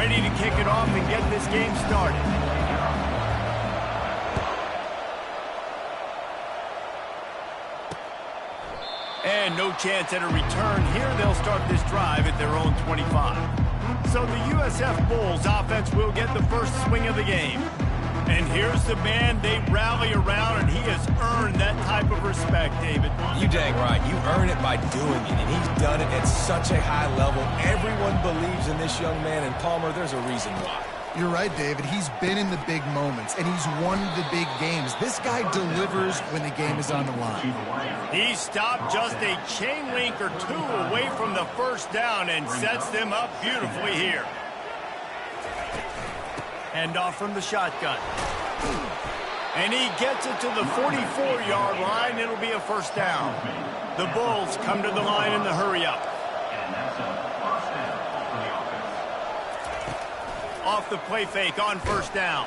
ready to kick it off and get this game started. And no chance at a return here. They'll start this drive at their own 25. So the USF Bulls offense will get the first swing of the game. And here's the man they rally around, and he has earned that type of respect, David. You dang right. You earn it by doing it, and he's done it at such a high level. Everyone believes in this young man, and Palmer, there's a reason why. You're right, David. He's been in the big moments, and he's won the big games. This guy delivers when the game is on the line. He stopped just a chain link or two away from the first down and sets them up beautifully here. Hand off from the shotgun. And he gets it to the 44-yard line. It'll be a first down. The Bulls come to the line in the hurry-up. Off the play fake on first down.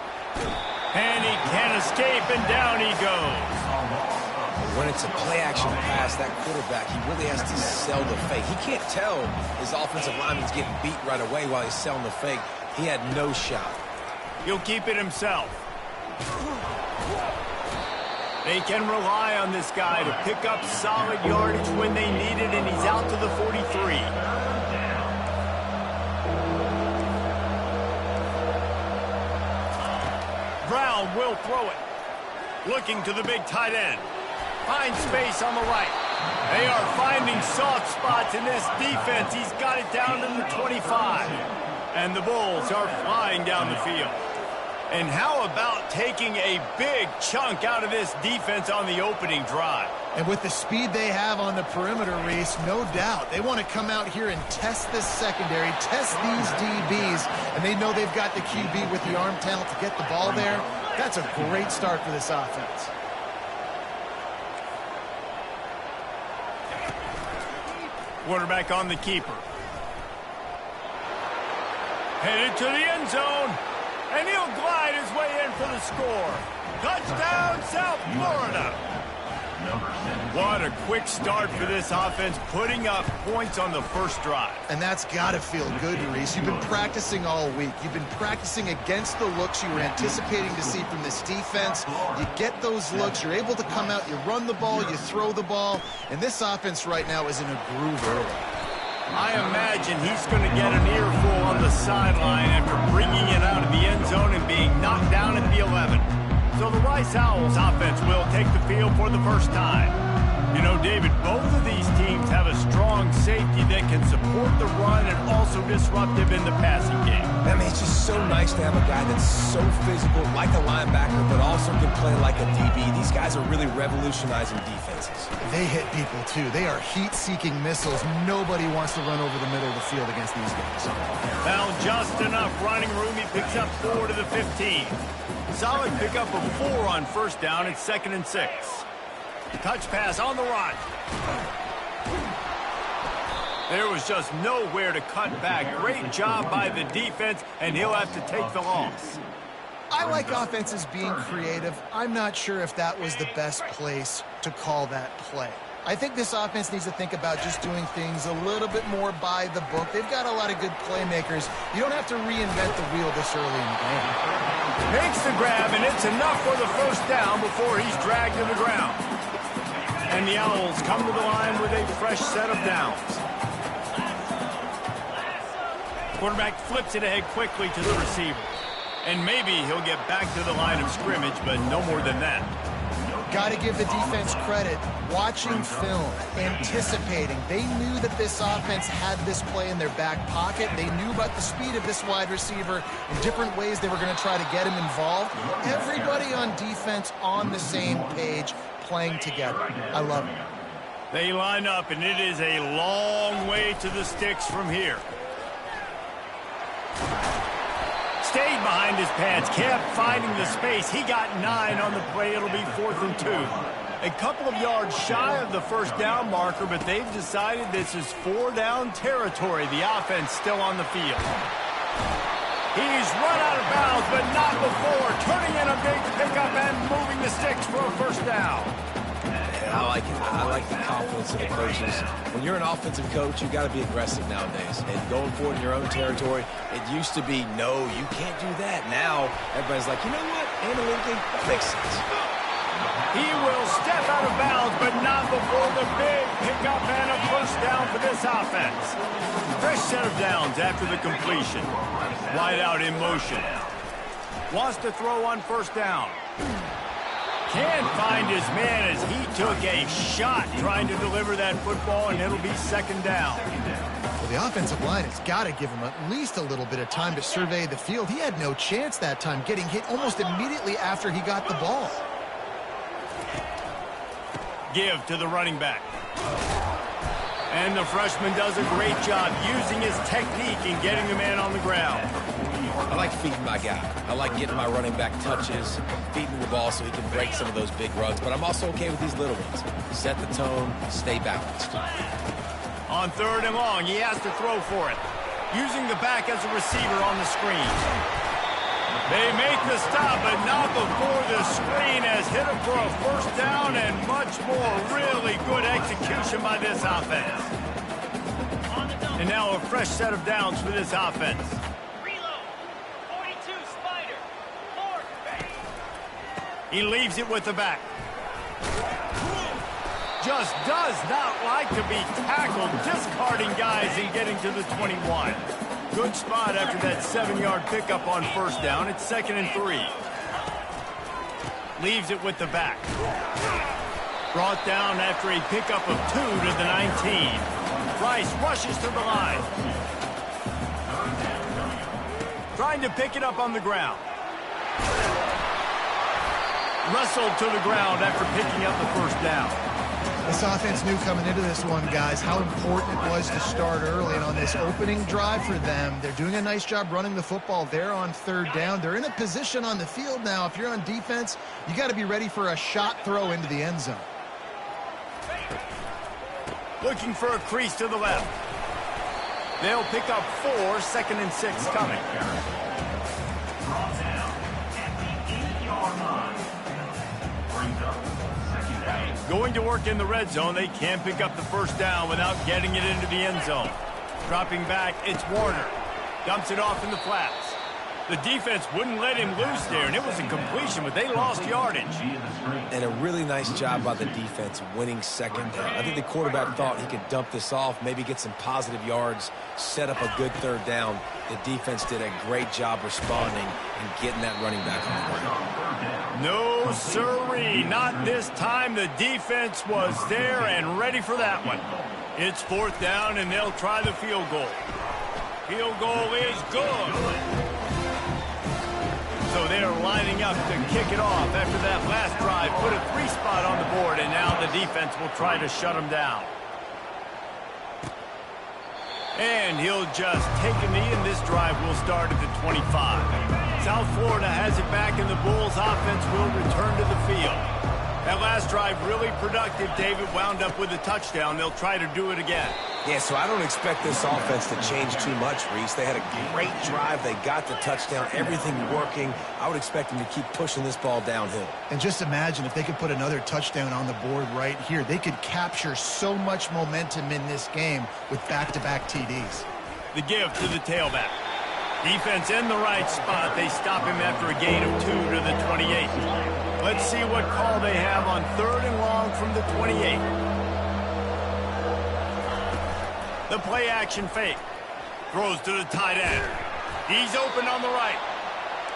And he can't escape, and down he goes. When it's a play-action pass, that quarterback, he really has to sell the fake. He can't tell his offensive lineman's getting beat right away while he's selling the fake. He had no shot. He'll keep it himself. They can rely on this guy to pick up solid yardage when they need it, and he's out to the 43. Brown will throw it. Looking to the big tight end. Finds space on the right. They are finding soft spots in this defense. He's got it down to the 25. And the Bulls are flying down the field. And how about taking a big chunk out of this defense on the opening drive? And with the speed they have on the perimeter, Reese, no doubt, they want to come out here and test this secondary, test these DBs, and they know they've got the QB with the arm talent to get the ball there. That's a great start for this offense. Quarterback on the keeper. Headed to the end zone. And he'll glide his way in for the score. Touchdown, South Florida. What a quick start for this offense, putting up points on the first drive. And that's got to feel good, Reese. You've been practicing all week. You've been practicing against the looks you were anticipating to see from this defense. You get those looks. You're able to come out. You run the ball. You throw the ball. And this offense right now is in a groove early. I imagine he's going to get an earful on the sideline after bringing it out of the end zone and being knocked down at the 11. So the Rice Owls offense will take the field for the first time. You know, David, both of these teams have a strong safety that can support the run and also disruptive in the passing game. I mean, it's just so nice to have a guy that's so physical, like a linebacker, but also can play like a DB. These guys are really revolutionizing defenses. They hit people, too. They are heat-seeking missiles. Nobody wants to run over the middle of the field against these guys. Found just enough running room. He picks up 4 to the 15. Solid pickup of 4 on first down. It's 2nd and 6. Touch pass on the run. There was just nowhere to cut back. Great job by the defense, and he'll have to take the loss. I like offenses being creative. I'm not sure if that was the best place to call that play. I think this offense needs to think about just doing things a little bit more by the book. They've got a lot of good playmakers. You don't have to reinvent the wheel this early in the game. Makes the grab, and it's enough for the first down before he's dragged to the ground. And the Owls come to the line with a fresh set of downs. Quarterback flips it ahead quickly to the receiver. And maybe he'll get back to the line of scrimmage, but no more than that. Got to give the defense credit. Watching film, anticipating. They knew that this offense had this play in their back pocket. They knew about the speed of this wide receiver and different ways they were going to try to get him involved. Everybody on defense on the same page, playing together. I love it. They line up, and it is a long way to the sticks from here. Stayed behind his pads, kept finding the space. He got 9 on the play. It'll be 4th and 2. A couple of yards shy of the first down marker, but they've decided this is 4-down territory. The offense still on the field. He's run out of bounds, but not before. Turning in a big pickup and moving the sticks for a first down. I like it. I like the confidence of the coaches. When you're an offensive coach, you got to be aggressive nowadays. And going forward in your own territory, it used to be, no, you can't do that. Now, everybody's like, you know what? Analytically, that makes sense. He will step out of bounds, but not before the big pickup and a first down for this offense. Fresh set of downs after the completion. Wide out in motion. Wants to throw on first down. Can't find his man as he took a shot trying to deliver that football, and it'll be second down. Well, the offensive line has got to give him at least a little bit of time to survey the field. He had no chance that time, getting hit almost immediately after he got the ball. Give to the running back. And the freshman does a great job using his technique and getting the man on the ground. I like feeding my guy. I like getting my running back touches, feeding the ball so he can break some of those big runs. But I'm also okay with these little ones. Set the tone, stay balanced. On third and long, he has to throw for it. Using the back as a receiver on the screen. They make the stop, but not before the screen has hit him for a first down and much more. Really good execution by this offense. And now a fresh set of downs for this offense. He leaves it with the back. Just does not like to be tackled, discarding guys and getting to the 21. Good spot after that 7-yard pickup on first down. It's 2nd and 3. Leaves it with the back. Brought down after a pickup of 2 to the 19. Price rushes to the line. Trying to pick it up on the ground. Wrestled to the ground after picking up the first down. This offense knew coming into this one, guys, how important it was to start early. And on this opening drive for them, they're doing a nice job running the football. They're on third down. They're in a position on the field now. If you're on defense, you got to be ready for a shot throw into the end zone. Looking for a crease to the left. They'll pick up 4, 2nd and 6 coming. Going to work in the red zone. They can't pick up the first down without getting it into the end zone. Dropping back, it's Warner. Dumps it off in the flats. The defense wouldn't let him loose there, and it was a completion, but they lost yardage. And a really nice job by the defense winning second down. I think the quarterback thought he could dump this off, maybe get some positive yards, set up a good third down. The defense did a great job responding and getting that running back on the ground. No, sirree. Not this time. The defense was there and ready for that one. It's 4th down, and they'll try the field goal. Field goal is good. So they're lining up to kick it off after that last drive. Put a 3 spot on the board, and now the defense will try to shut them down. And he'll just take a knee, and this drive will start at the 25. South Florida has it back, and the Bulls offense will return to the field. That last drive really productive. David wound up with a touchdown. They'll try to do it again. Yeah, so I don't expect this offense to change too much, Reese. They had a great drive. They got the touchdown. Everything working. I would expect them to keep pushing this ball downhill. And just imagine if they could put another touchdown on the board right here. They could capture so much momentum in this game with back-to-back TDs. The give to the tailback. Defense in the right spot. They stop him after a gain of 2 to the 28. Let's see what call they have on 3rd and long from the 28. The play action fake. Throws to the tight end. He's open on the right.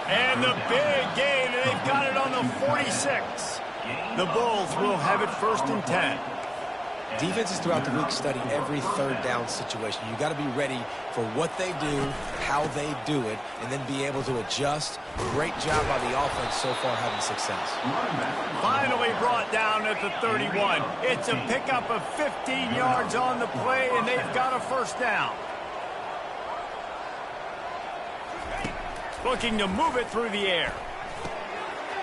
And the big gain, and they've got it on the 46. The Bulls will have it 1st and 10. Defenses throughout the week study every third down situation. You got to be ready for what they do, how they do it, and then be able to adjust. Great job by the offense so far having success. Finally brought down at the 31. It's a pickup of 15 yards on the play, and they've got a first down. Looking to move it through the air.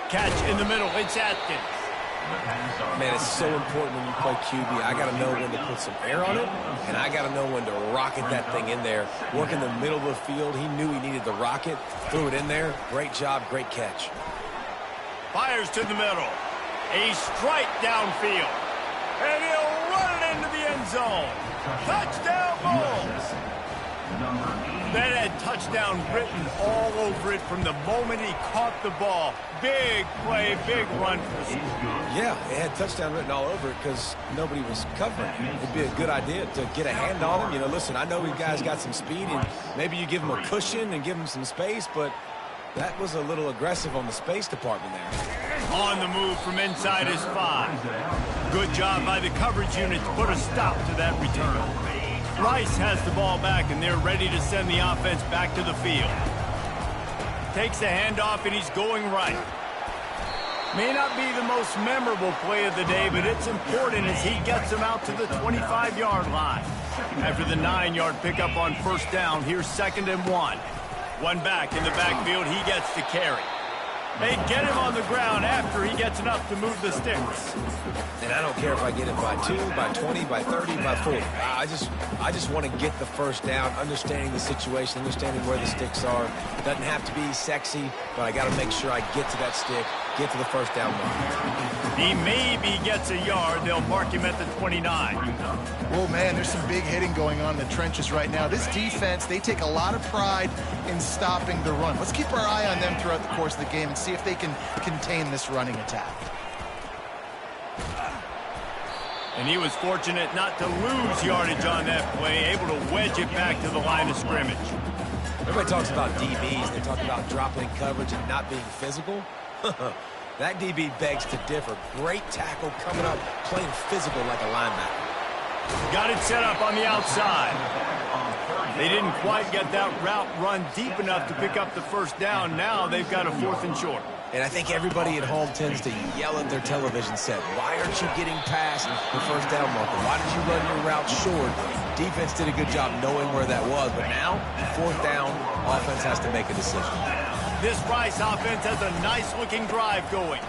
Catch in the middle. It's Atkins. Man, it's so important when you play QB. I got to know when to put some air on it, and I got to know when to rocket that thing in there. Work in the middle of the field. He knew he needed the rocket, threw it in there. Great job, great catch. Fires to the middle. A strike downfield. And he'll run it into the end zone. Touchdown, Bulls. That had touchdown written all over it from the moment he caught the ball. Big play, big run for the school. Yeah, it had touchdown written all over it because nobody was covering him. It'd be a good idea to get a hand on him. You know, listen, I know you guys got some speed, and maybe you give him a cushion and give him some space, but that was a little aggressive on the space department there. On the move from inside his 5. Good job by the coverage unit to put a stop to that return. Rice has the ball back, and they're ready to send the offense back to the field. Takes a handoff, and he's going right. May not be the most memorable play of the day, but it's important as he gets him out to the 25-yard line. After the 9-yard pickup on first down, here's 2nd and 1. One back in the backfield, he gets the carry. They get him on the ground after he gets enough to move the sticks. And I don't care if I get it by 2, by 20, by 30, by 40. I just want to get the first down, understanding the situation, understanding where the sticks are. Doesn't have to be sexy, but I got to make sure I get to that stick, get to the first down line. He maybe gets a yard. They'll mark him at the 29. Oh, man, there's some big hitting going on in the trenches right now. This defense, they take a lot of pride in stopping the run. Let's keep our eye on them throughout the course of the game and see if they can contain this running attack. And he was fortunate not to lose yardage on that play, able to wedge it back to the line of scrimmage. Everybody talks about DBs. They talk about dropping coverage and not being physical. That DB begs to differ. Great tackle coming up, playing physical like a linebacker. Got it set up on the outside. They didn't quite get that route run deep enough to pick up the first down. Now they've got a 4th and short. And I think everybody at home tends to yell at their television set, why aren't you getting past the first down marker? Why did you run your route short? Defense did a good job knowing where that was, but now, 4th down, offense has to make a decision. This Rice offense has a nice-looking drive going.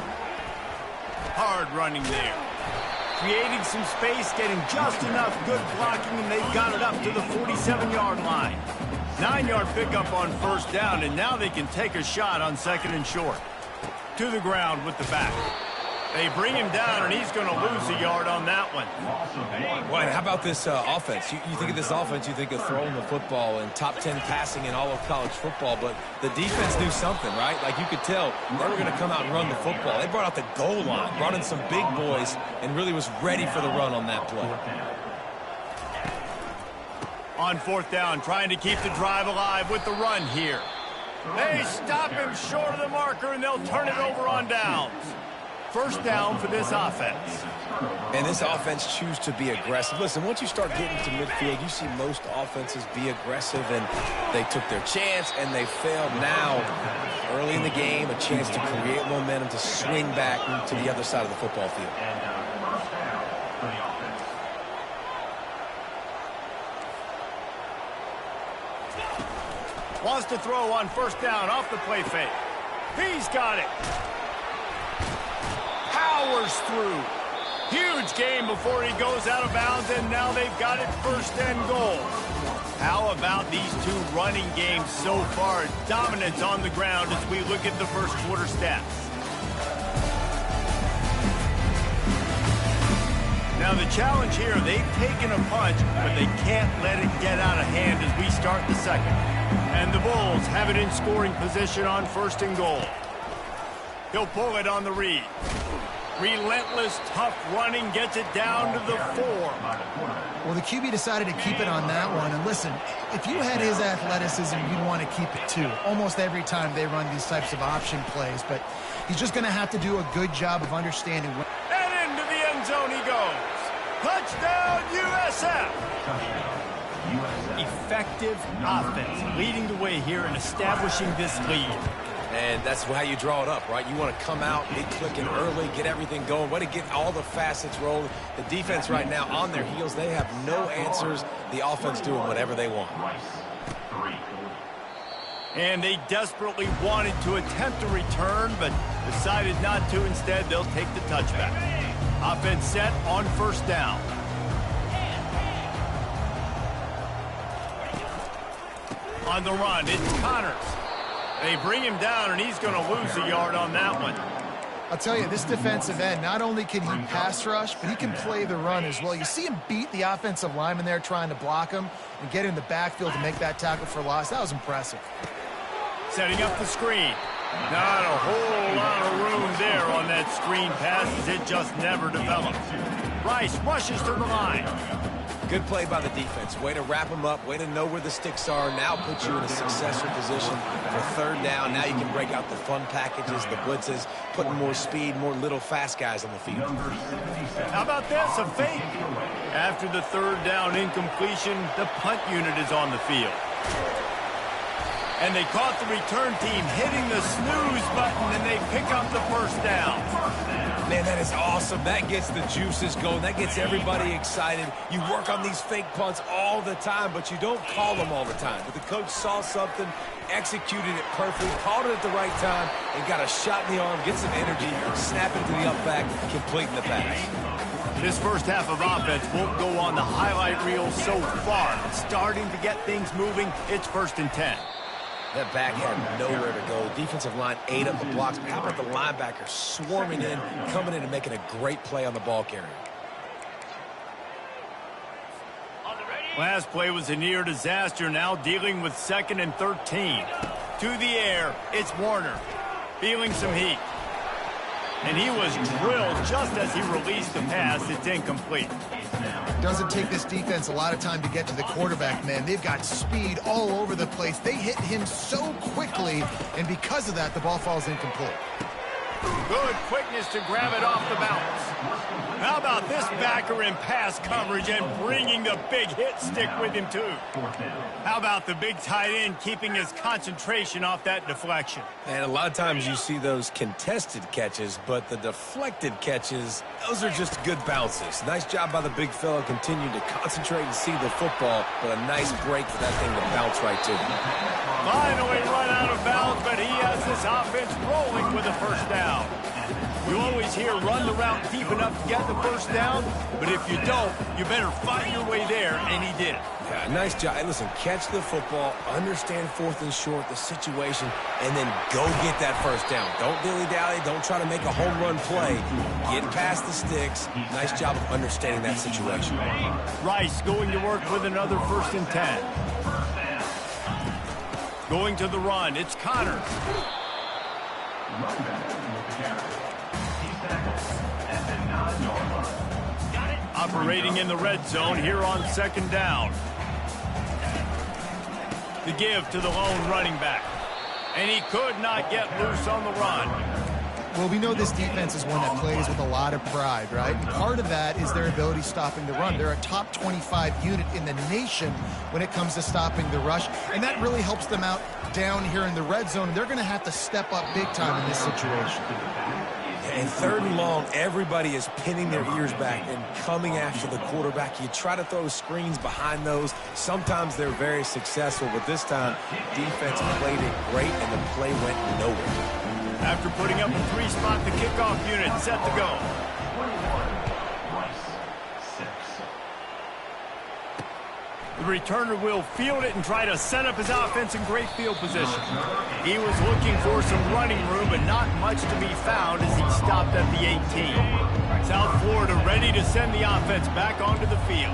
Hard running there. Creating some space, getting just enough good blocking, and they've got it up to the 47-yard line. 9-yard pickup on first down, and now they can take a shot on 2nd and short. To the ground with the back. They bring him down, and he's going to lose a yard on that one. Well, how about this offense? You think of this offense, you think of throwing the football and top 10 passing in all of college football, but the defense knew something, right? Like you could tell they were going to come out and run the football. They brought out the goal line, brought in some big boys, and really was ready for the run on that play. On 4th down, trying to keep the drive alive with the run here. They stop him short of the marker, and they'll turn it over on downs. First down for this offense. And this offense choose to be aggressive. Listen, once you start getting to midfield, you see most offenses be aggressive, and they took their chance, and they failed. Now, early in the game, a chance to create momentum, to swing back to the other side of the football field. Wants to throw on first down off the play fake. He's got it. Powers through. Huge gain before he goes out of bounds, and now they've got it 1st and goal. How about these two running games so far? Dominance on the ground as we look at the first quarter stats. Now the challenge here, they've taken a punch, but they can't let it get out of hand as we start the second. And the Bulls have it in scoring position on 1st and goal. He'll pull it on the read. Relentless, tough running, gets it down to the 4. Well, the QB decided to keep it on that one. And listen, if you had his athleticism, you'd want to keep it too. Almost every time they run these types of option plays. But he's just going to have to do a good job of understanding. And into the end zone he goes. Touchdown, USF. Effective offense, leading the way here and establishing this lead. And that's how you draw it up, right? You want to come out, be clicking early, get everything going, way to get all the facets rolling. The defense right now on their heels, they have no answers. The offense doing whatever they want. And they desperately wanted to attempt a return, but decided not to. Instead, they'll take the touchback. Offense set on first down. On the run, it's Connors. They bring him down, and he's going to lose a yard on that one. I'll tell you, this defensive end, not only can he pass rush, but he can play the run as well. You see him beat the offensive lineman there trying to block him and get in the backfield to make that tackle for loss. That was impressive. Setting up the screen. Not a whole lot of room there on that screen pass as it just never developed. Rice rushes to the line. Good play by the defense. Way to wrap them up. Way to know where the sticks are. Now put you in a successful position for third down. Now you can break out the fun packages, the blitzes, putting more speed, more little fast guys on the field. How about this? A fake. After the third down incompletion, the punt unit is on the field. And they caught the return team hitting the snooze button, and they pick up the first down. Man, that is awesome. That gets the juices going. That gets everybody excited. You work on these fake punts all the time, but you don't call them all the time. But the coach saw something, executed it perfectly, called it at the right time, and got a shot in the arm, get some energy, snap it to the up back, completing the pass. This first half of offense won't go on the highlight reel so far. It's starting to get things moving. It's 1st and 10. That back had nowhere to go. Defensive line ate up the blocks. But how about the linebacker swarming in, coming in and making a great play on the ball carrier? Last play was a near disaster, now dealing with 2nd and 13. To the air, it's Warner. Feeling some heat. And he was drilled just as he released the pass. It's incomplete. Doesn't take this defense a lot of time to get to the quarterback, man. They've got speed all over the place. They hit him so quickly, and because of that, the ball falls incomplete. Good quickness to grab it off the bounce. How about this backer in pass coverage and bringing the big hit stick with him, too? How about the big tight end keeping his concentration off that deflection? And a lot of times you see those contested catches, but the deflected catches, those are just good bounces. Nice job by the big fella, continuing to concentrate and see the football, but a nice break for that thing to bounce right to. Finally run out of bounds, but he has this offense rolling with a first down. You always hear run the route deep enough to get the first down, but if you don't, you better fight your way there, and he did. Yeah, nice job. Hey, listen, catch the football, understand 4th and short, the situation, and then go get that first down. Don't dilly-dally. Don't try to make a home run play. Get past the sticks. Nice job of understanding that situation. Rice going to work with another 1st and 10. Going to the run, it's Connors. Operating in the red zone here on 2nd down. The give to the lone running back. And he could not get loose on the run. Well, we know this defense is one that plays with a lot of pride, right? And part of that is their ability stopping the run. They're a top 25 unit in the nation when it comes to stopping the rush, and that really helps them out down here in the red zone. They're going to have to step up big time in this situation. And 3rd and long, everybody is pinning their ears back and coming after the quarterback. You try to throw screens behind those. Sometimes they're very successful, but this time, defense played it great, and the play went nowhere. After putting up a 3-spot, the kickoff unit set to go. The returner will field it and try to set up his offense in great field position. He was looking for some running room, but not much to be found as he stopped at the 18. South Florida ready to send the offense back onto the field.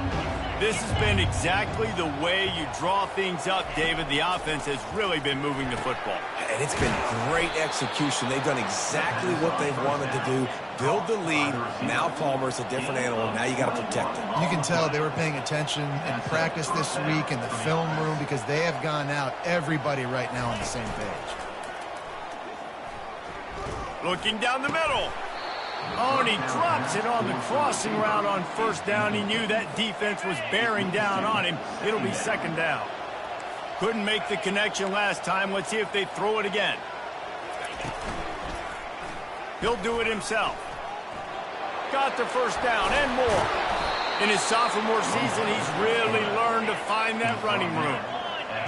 This has been exactly the way you draw things up, David. The offense has really been moving the football. And it's been great execution. They've done exactly what they've wanted to do. Build the lead. Now Palmer's a different animal. Now you got to protect him. You can tell they were paying attention in practice this week in the film room because they have gone out, everybody right now on the same page. Looking down the middle. Oh, and he drops it on the crossing route on 1st down. He knew that defense was bearing down on him. It'll be 2nd down. Couldn't make the connection last time. Let's see if they throw it again. He'll do it himself. Got the first down and more. In his sophomore season, he's really learned to find that running room.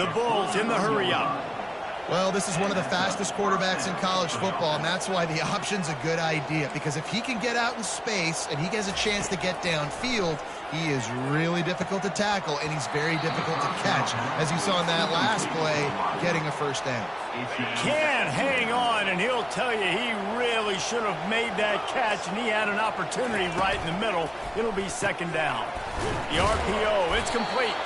The Bulls in the hurry-up. Well, this is one of the fastest quarterbacks in college football, and that's why the option's a good idea. Because if he can get out in space and he has a chance to get downfield, he is really difficult to tackle, and he's very difficult to catch. As you saw in that last play, getting a first down. Can't hang on, and he'll tell you he really should have made that catch, and he had an opportunity right in the middle. It'll be second down. The RPO, it's complete.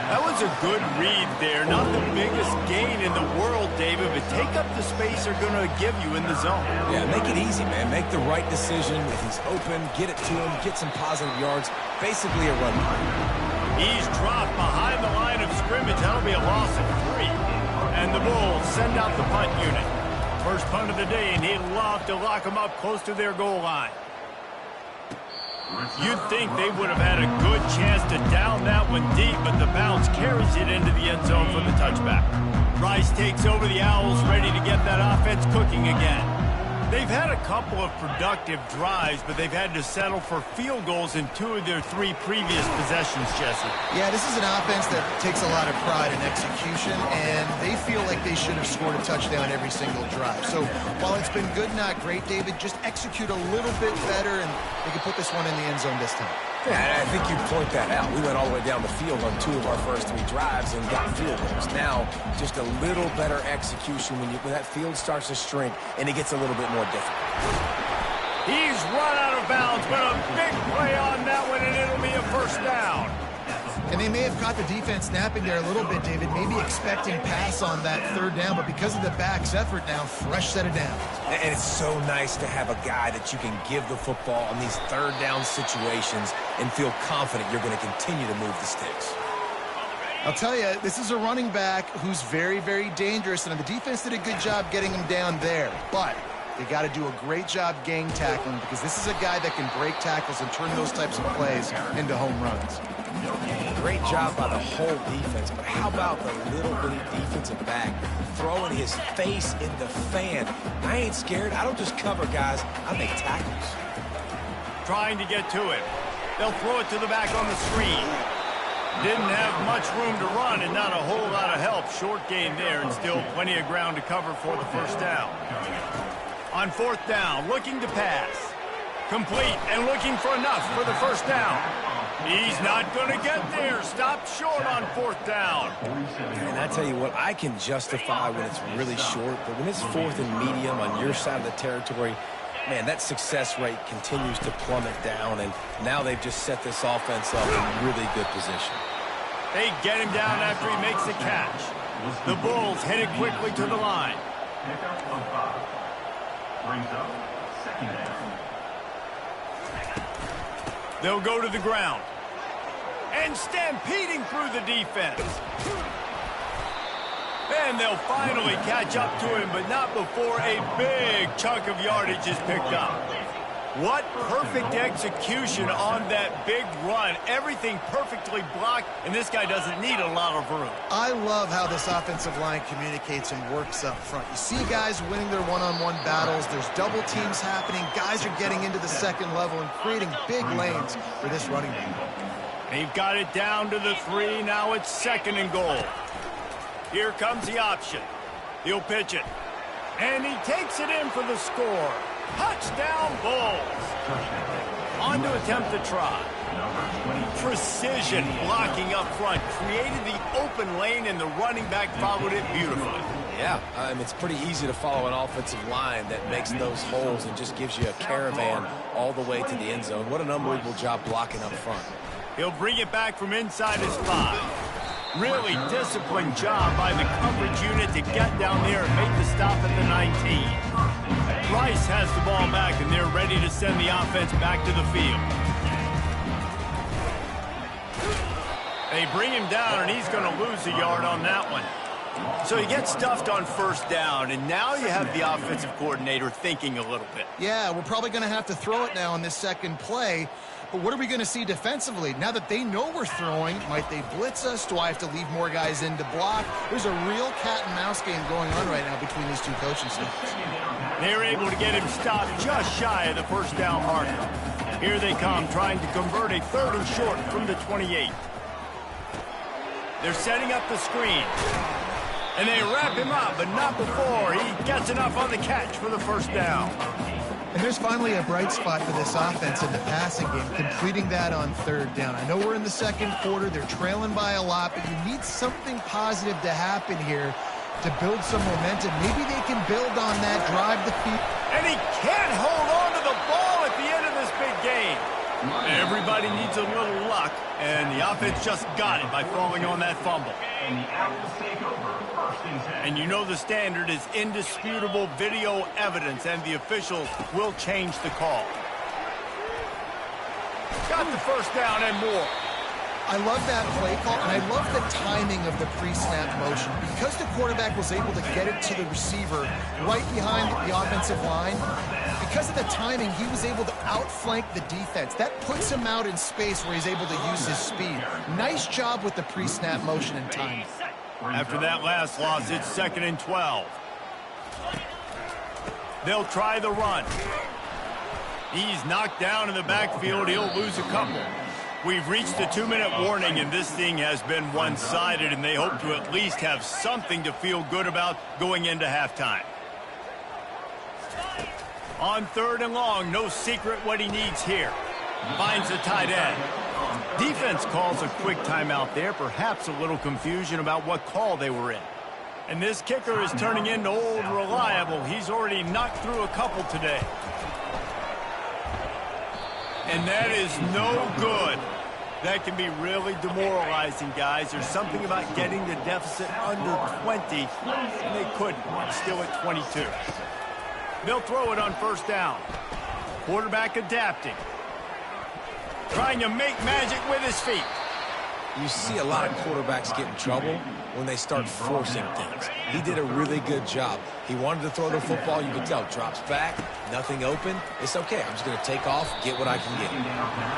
That was a good read there. Not the biggest gain in the world, David, but take up the space they're going to give you in the zone. Yeah, make it easy, man. Make the right decision. If he's open, get it to him, get some positive yards. Basically a run play. He's dropped behind the line of scrimmage. That'll be a loss of 3. And the Bulls send out the punt unit. First punt of the day, and he'd love to lock them up close to their goal line. You'd think they would have had a good chance to down that one deep, but the bounce carries it into the end zone for the touchback. Rice takes over the Owls, ready to get that offense cooking again. They've had a couple of productive drives, but they've had to settle for field goals in 2 of their 3 previous possessions, Jesse. Yeah, this is an offense that takes a lot of pride in execution, and they feel like they should have scored a touchdown every single drive. So while it's been good, not great, David, just execute a little bit better, and they can put this one in the end zone this time. Yeah, I think you point that out. We went all the way down the field on 2 of our first 3 drives and got field goals. Now, just a little better execution when that field starts to shrink and it gets a little bit more difficult. He's run out of bounds, but a big play on that one, and it'll be a first down. And they may have caught the defense napping there a little bit, David, maybe expecting pass on that third down, but because of the back's effort now, fresh set of downs. And it's so nice to have a guy that you can give the football on these third down situations and feel confident you're going to continue to move the sticks. I'll tell you, this is a running back who's very, very dangerous, and the defense did a good job getting him down there, but they got to do a great job gang tackling because this is a guy that can break tackles and turn those types of plays into home runs. Great job by the whole defense, but how about the little bitty defensive back throwing his face in the fan? I ain't scared. I don't just cover guys. I make tackles. Trying to get to it. They'll throw it to the back on the screen. Didn't have much room to run and not a whole lot of help. Short gain there and still plenty of ground to cover for the first down. On fourth down, looking to pass. Complete and looking for enough for the first down. He's not going to get there. Stop short on fourth down. And I tell you what, I can justify when it's really short, but when it's fourth and medium on your side of the territory, man, that success rate continues to plummet down, and now they've just set this offense up in really good position. They get him down after he makes the catch. The Bulls headed quickly to the line. They'll go to the ground. And stampeding through the defense. And they'll finally catch up to him, but not before a big chunk of yardage is picked up. What perfect execution on that big run. Everything perfectly blocked, and this guy doesn't need a lot of room. I love how this offensive line communicates and works up front. You see guys winning their one-on-one battles. There's double teams happening. Guys are getting into the second level and creating big lanes for this running back. They've got it down to the 3. Now it's second and goal. Here comes the option. He'll pitch it. And he takes it in for the score. Touchdown, Bulls. On to attempt the try. Precision blocking up front. Created the open lane, and the running back followed it beautifully. Yeah, it's pretty easy to follow an offensive line that makes those holes and just gives you a caravan all the way to the end zone. What an unbelievable job blocking up front. He'll bring it back from inside his 5. Really disciplined job by the coverage unit to get down there and make the stop at the 19. Rice has the ball back, and they're ready to send the offense back to the field. They bring him down, and he's going to lose a yard on that one. So he gets stuffed on first down, and now you have the offensive coordinator thinking a little bit. Yeah, we're probably going to have to throw it now on this second play. But what are we going to see defensively? Now that they know we're throwing, might they blitz us? Do I have to leave more guys in to block? There's a real cat-and-mouse game going on right now between these two coaching staffs. They're able to get him stopped just shy of the first down marker. Here they come, trying to convert a third and short from the 28. They're setting up the screen. And they wrap him up, but not before he gets enough on the catch for the first down. And there's finally a bright spot for this offense in the passing game, completing that on third down. I know we're in the second quarter. They're trailing by a lot, but you need something positive to happen here to build some momentum. Maybe they can build on that, drive the field. And he can't hold on to the ball at the end of this big game. Everybody needs a little luck, and the offense just got it by falling on that fumble. And you know the standard is indisputable video evidence, and the officials will change the call. Got the first down and more. I love that play call, and I love the timing of the pre-snap motion. Because the quarterback was able to get it to the receiver right behind the offensive line, because of the timing, he was able to outflank the defense. That puts him out in space where he's able to use his speed. Nice job with the pre-snap motion and timing. After that last loss, it's 2nd and 12. They'll try the run. He's knocked down in the backfield. He'll lose a couple. We've reached the 2-minute warning, and this thing has been one-sided, and they hope to at least have something to feel good about going into halftime. On 3rd and long, no secret what he needs here. Finds the tight end. Defense calls a quick timeout there, perhaps a little confusion about what call they were in. And this kicker is turning into old reliable. He's already knocked through a couple today. And that is no good. That can be really demoralizing, guys. There's something about getting the deficit under 20, and they couldn't. Still at 22. They'll throw it on 1st down. Quarterback adapting. Trying to make magic with his feet. You see a lot of quarterbacks get in trouble when they start forcing things. He did a really good job. He wanted to throw the football. You could tell. Drops back, nothing open. It's okay. I'm just going to take off, get what I can get.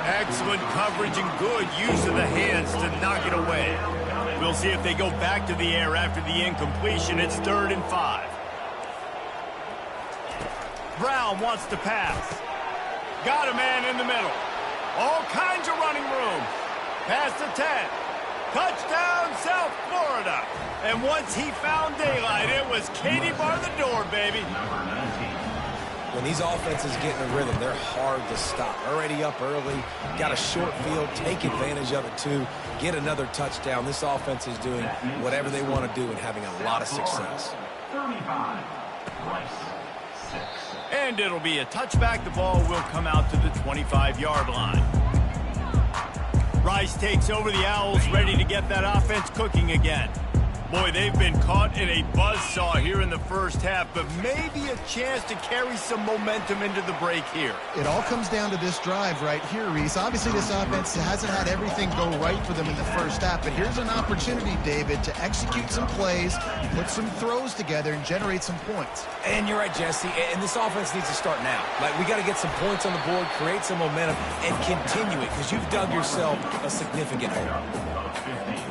Excellent coverage and good use of the hands to knock it away. We'll see if they go back to the air after the incompletion. It's 3rd and 5. Brown wants to pass. Got a man in the middle. All kinds of running room. Past the 10. Touchdown, South Florida. And once he found daylight, it was Katie bar the door, baby. When these offenses get in a rhythm, they're hard to stop. Already up early, got a short field, take advantage of it too, get another touchdown. This offense is doing whatever they want to do and having a lot of success. 35, Rice, 6. And it'll be a touchback. The ball will come out to the 25-yard line. Rice takes over. The Owls ready to get that offense cooking again. Boy, they've been caught in a buzzsaw here in the first half, but maybe a chance to carry some momentum into the break here. It all comes down to this drive right here, Reese. Obviously, this offense hasn't had everything go right for them in the first half, but here's an opportunity, David, to execute some plays, put some throws together, and generate some points. And you're right, Jesse, and this offense needs to start now. Like, we got to get some points on the board, create some momentum, and continue it, because you've dug yourself a significant hole.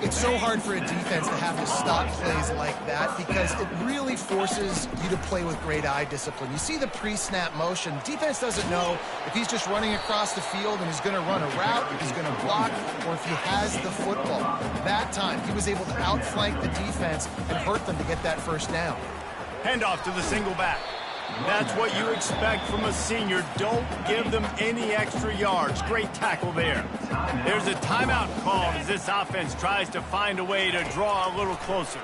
It's so hard for a defense to have to stop plays like that because it really forces you to play with great eye discipline. You see the pre-snap motion. Defense doesn't know if he's just running across the field and he's going to run a route, if he's going to block, or if he has the football. That time, he was able to outflank the defense and hurt them to get that first down. Handoff to the single back. That's what you expect from a senior. Don't give them any extra yards. Great tackle there. There's a timeout called as this offense tries to find a way to draw a little closer.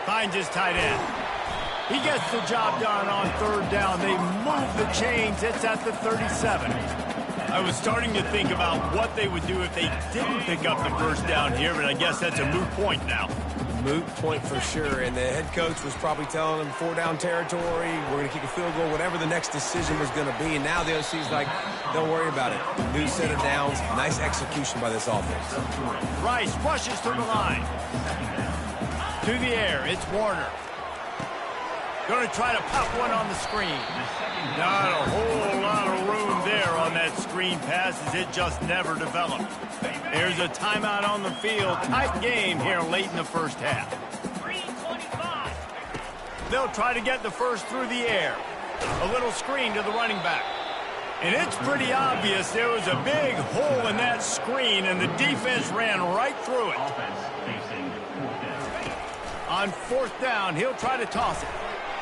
Finds his tight end. He gets the job done on 3rd down. They move the chains. It's at the 37. I was starting to think about what they would do if they didn't pick up the first down here, but I guess that's a moot point now. Moot point for sure, and the head coach was probably telling them 4-down territory, we're going to kick a field goal, whatever the next decision was going to be, and now the OC's like, don't worry about it. New set of downs, nice execution by this offense. Rice rushes to the line. To the air, it's Warner. Going to try to pop one on the screen. Not a whole lot of room there on that screen pass as it just never developed. There's a timeout on the field. Tight game here late in the first half. 3:25. They'll try to get the first through the air. A little screen to the running back. And it's pretty obvious there was a big hole in that screen, and the defense ran right through it. On 4th down, he'll try to toss it.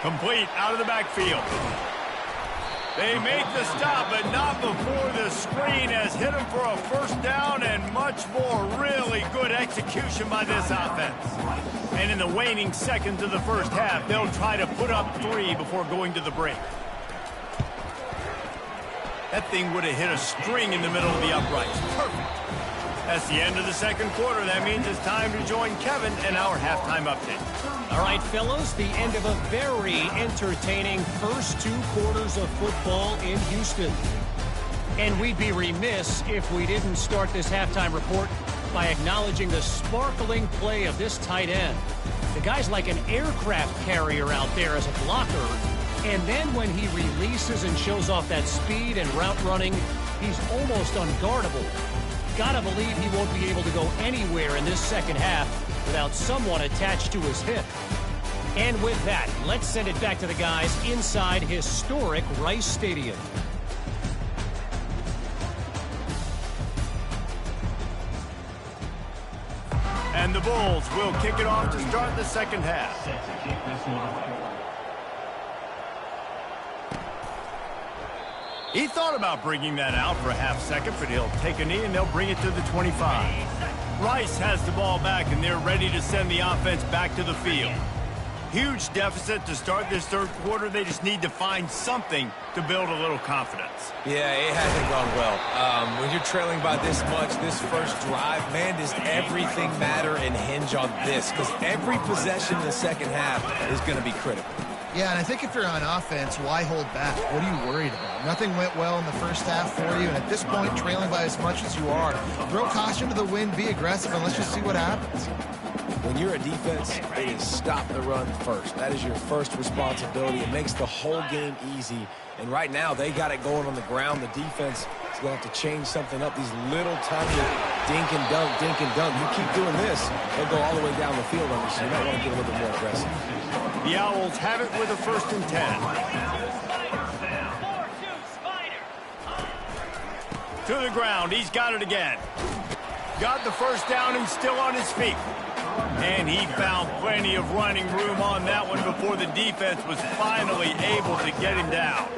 Complete out of the backfield. They make the stop, but not before the screen has hit him for a 1st down and much more. Really good execution by this offense. And in the waning seconds of the 1st half, they'll try to put up 3 before going to the break. That thing would have hit a string in the middle of the uprights. Perfect. That's the end of the 2nd quarter. That means it's time to join Kevin in our halftime update. All right, fellas, the end of a very entertaining first 2 quarters of football in Houston. And we'd be remiss if we didn't start this halftime report by acknowledging the sparkling play of this tight end. The guy's like an aircraft carrier out there as a blocker. And then when he releases and shows off that speed and route running, he's almost unguardable. Gotta believe he won't be able to go anywhere in this 2nd half without someone attached to his hip. And with that, let's send it back to the guys inside historic Rice Stadium. And the Bulls will kick it off to start the 2nd half. Set to kick this one. He thought about bringing that out for a half second, but he'll take a knee and they'll bring it to the 25. Rice has the ball back, and they're ready to send the offense back to the field. Huge deficit to start this 3rd quarter. They just need to find something to build a little confidence. Yeah, it hasn't gone well. When you're trailing by this much, this first drive, man, does everything matter and hinge on this? Because every possession in the 2nd half is going to be critical. Yeah, and I think if you're on offense, why hold back? What are you worried about? Nothing went well in the 1st half for you, and at this point, trailing by as much as you are, throw caution to the wind, be aggressive, and let's just see what happens. When you're a defense, it is stop the run first. That is your first responsibility. It makes the whole game easy. And right now, they got it going on the ground. The defense is going to have to change something up. These little tiny dink and dunk, dink and dunk. You keep doing this, they'll go all the way down the field on you, so you might want to get a little bit more aggressive. The Owls have it with a 1st and 10. To the ground. He's got it again. Got the 1st down and still on his feet. And he found plenty of running room on that one before the defense was finally able to get him down.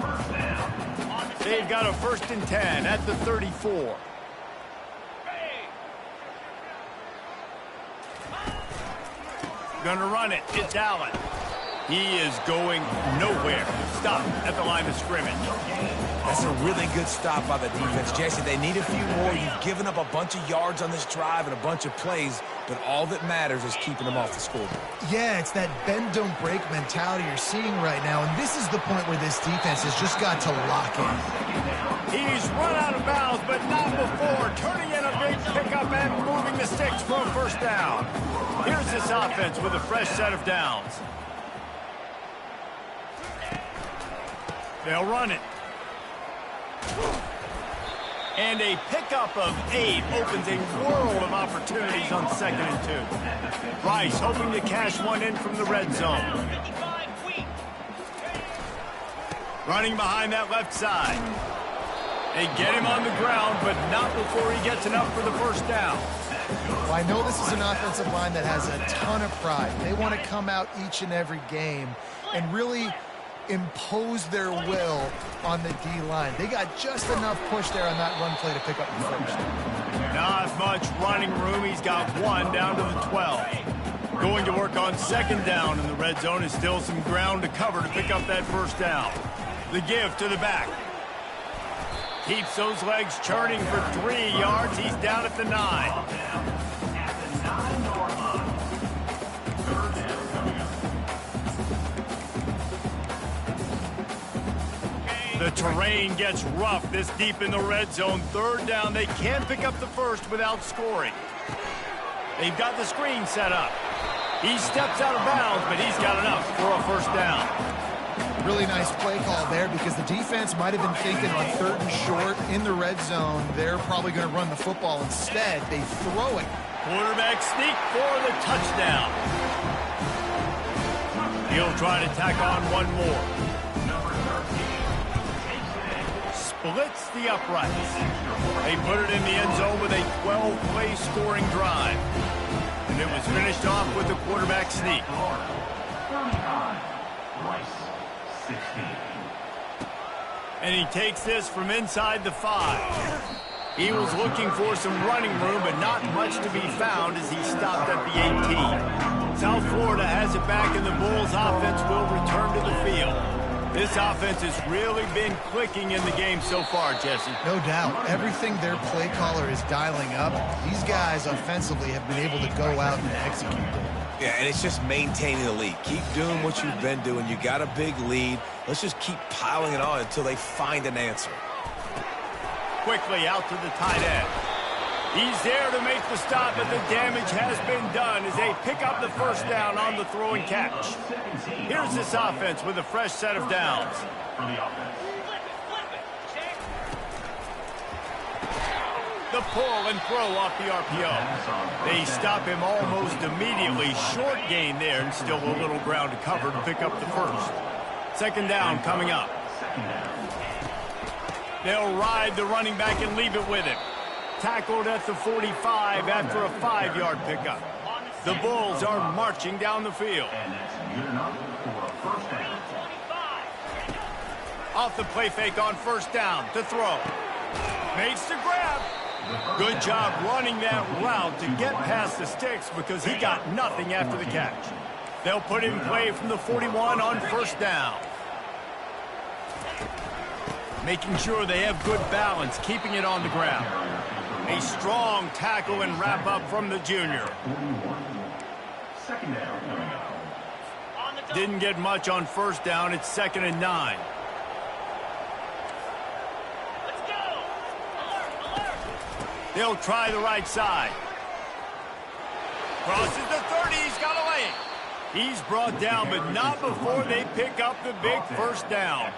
They've got a 1st and 10 at the 34. Gonna run it. It's Allen. He is going nowhere. Stop at the line of scrimmage. That's a really good stop by the defense. Jesse, they need a few more. You've given up a bunch of yards on this drive and a bunch of plays, but all that matters is keeping them off the scoreboard. Yeah, it's that bend, don't break mentality you're seeing right now, and this is the point where this defense has just got to lock in. He's run out of bounds, but not before. Turning in a big pickup and moving the sticks for a 1st down. Here's this offense with a fresh set of downs. They'll run it. And a pickup of 8 opens a world of opportunities on 2nd and 2. Rice hoping to cash one in from the red zone. Running behind that left side. They get him on the ground, but not before he gets enough for the 1st down. Well, I know this is an offensive line that has a ton of pride. They want to come out each and every game and really impose their will on the D-line. They got just enough push there on that run play to pick up the 1st. Not much running room. He's got 1 down to the 12. Going to work on 2nd down in the red zone is still some ground to cover to pick up that 1st down. The give to the back. Keeps those legs churning for 3 yards. He's down at the 9. The terrain gets rough this deep in the red zone. 3rd down. They can't pick up the 1st without scoring. They've got the screen set up. He steps out of bounds, but he's got enough for a 1st down. Really nice play call there because the defense might have been thinking on 3rd and short in the red zone. They're probably going to run the football. Instead, they throw it. Quarterback sneak for the touchdown. He'll try to tack on one more. Splits the uprights. They put it in the end zone with a 12-play scoring drive. And and it was finished off with a quarterback sneak. 35. Rice, 16. And he takes this from inside the 5. He was looking for some running room, but not much to be found as he stopped at the 18. South Florida has it back, and the Bulls offense will return to the field. This offense has really been clicking in the game so far, Jesse. No doubt. Everything their play caller is dialing up, these guys offensively have been able to go out and execute it. Yeah, and it's just maintaining the lead. Keep doing what you've been doing. You got a big lead. Let's just keep piling it on until they find an answer. Quickly out to the tight end. He's there to make the stop, but the damage has been done as they pick up the first down on the throw and catch. Here's this offense with a fresh set of downs. The pull and throw off the RPO. They stop him almost immediately. Short gain there, and still a little ground to cover to pick up the first. Second down coming up. They'll ride the running back and leave it with him. Tackled at the 45 after a 5-yard pickup. The Bulls are marching down the field. And that's good enough for a first down. Off the play fake on first down to throw. Makes the grab. Good job running that route to get past the sticks because he got nothing after the catch. They'll put in play from the 41 on first down. Making sure they have good balance, keeping it on the ground. A strong tackle and wrap up from the junior. Second down coming up. Didn't get much on first down. It's 2nd and 9. They'll try the right side. Crosses the 30. He's got away. He's brought down, but not before they pick up the big first down.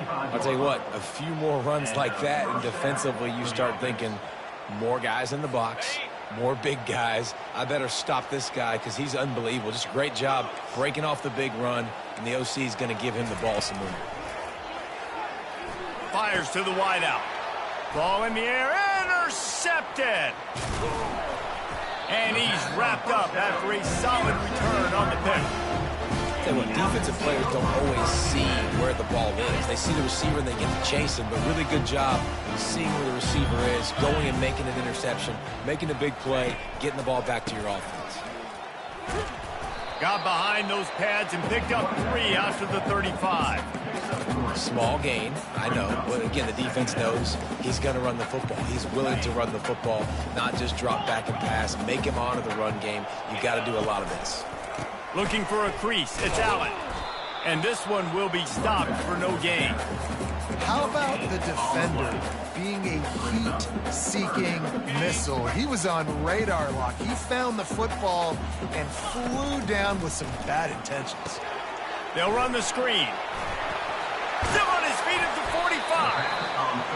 I'll tell you what, a few more runs like that, and defensively you start thinking more guys in the box, more big guys. I better stop this guy because he's unbelievable. Just a great job breaking off the big run, and the OC is going to give him the ball some movement. Fires to the wideout. Ball in the air, intercepted. And he's wrapped up after a solid return on the pick. Tell you what, defensive players don't always see where the ball is. They see the receiver and they get to chase him, but really good job seeing where the receiver is, going and making an interception, making a big play, getting the ball back to your offense. Got behind those pads and picked up 3 after the 35. Small gain, I know, but again, the defense knows he's going to run the football. He's willing to run the football, not just drop back and pass, make him honor the run game. You got to do a lot of this. Looking for a crease, it's Allen. And this one will be stopped for no gain. How about the defender being a heat-seeking missile? He was on radar lock. He found the football and flew down with some bad intentions. They'll run the screen. Still on his feet at the 45.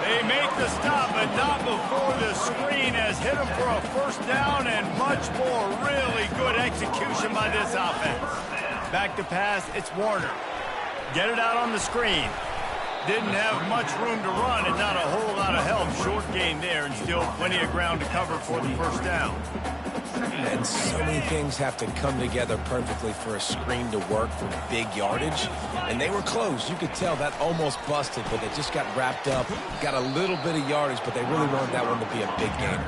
They make the stop, but not before the screen has hit him for a first down and much more. Really good execution by this offense. Back to pass, it's Warner. Get it out on the screen. Didn't have much room to run and not a whole lot of help. Short gain there and still plenty of ground to cover for the first down. And so many things have to come together perfectly for a screen to work for big yardage. And they were close. You could tell that almost busted, but they just got wrapped up, got a little bit of yardage, but they really wanted that one to be a big gainer.